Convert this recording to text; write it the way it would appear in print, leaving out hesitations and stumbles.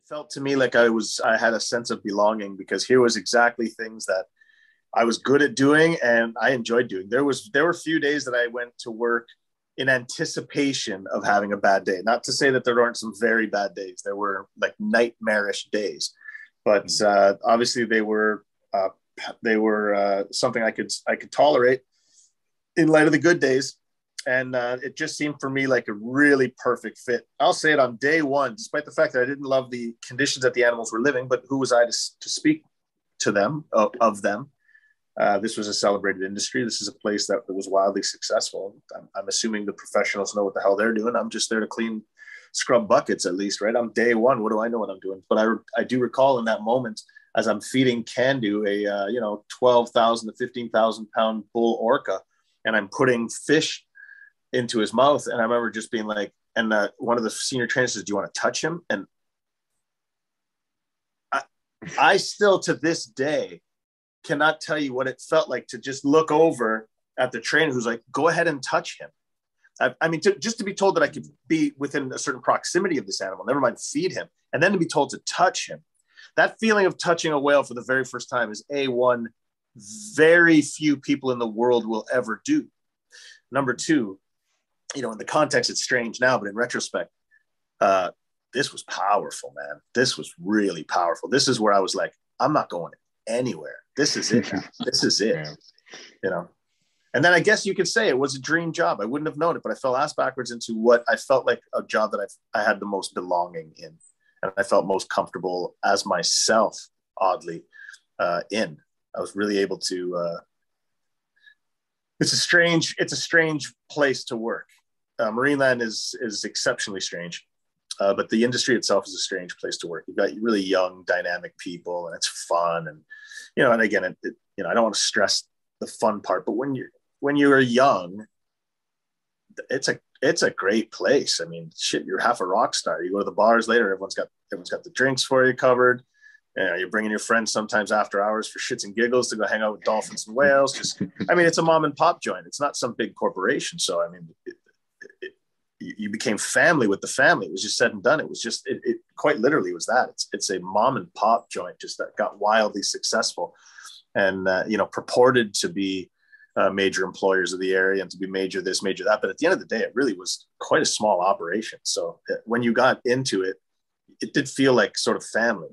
felt to me like I had a sense of belonging because here was exactly things that I was good at doing and I enjoyed doing. There were a few days that I went to work in anticipation of having a bad day. Not to say that there aren't some very bad days. There were like nightmarish days, but obviously they were something I could tolerate in light of the good days. And it just seemed for me like a really perfect fit. I'll say it on day one, despite the fact that I didn't love the conditions that the animals were living, but who was I to speak to them, of them? This was a celebrated industry. This is a place that was wildly successful. I'm assuming the professionals know what the hell they're doing. I'm just there to scrub buckets at least, right? I'm day one. What do I know what I'm doing? But I do recall in that moment as I'm feeding Candu, a 12,000 to 15,000 pound bull orca, and I'm putting fish into his mouth. And I remember just being like, and one of the senior trainers says, "Do you want to touch him?" And I still to this day cannot tell you what it felt like to just look over at the trainer who's like, "Go ahead and touch him." I mean, just to be told that I could be within a certain proximity of this animal, never mind feed him, and then to be told to touch him. That feeling of touching a whale for the very first time is one very few people in the world will ever do. Number two, in the context, it's strange now, but in retrospect, this was powerful, man. This was really powerful. This is where I was like, I'm not going anywhere. This is it now. This is it. Yeah. And then I guess you could say it was a dream job. I wouldn't have known it, but I fell ass backwards into what I felt like a job that I had the most belonging in. And I felt most comfortable as myself, oddly, in. I was really able to, it's a strange place to work. Marineland is exceptionally strange, but the industry itself is a strange place to work. You've got really young, dynamic people, and it's fun. And and again, I don't want to stress the fun part, but when you're young, it's a great place. I mean, shit, you're half a rock star. You go to the bars later, everyone's got the drinks for you covered. You're bringing your friends sometimes after hours for shits and giggles to go hang out with dolphins and whales. It's a mom and pop joint. It's not some big corporation. So, I mean, you became family with the family. It was just said and done. It was just, it quite literally was that. It's a mom and pop joint just that got wildly successful and, purported to be major employers of the area and to be major this, major that. But at the end of the day, it really was quite a small operation. So when you got into it, it did feel like sort of family.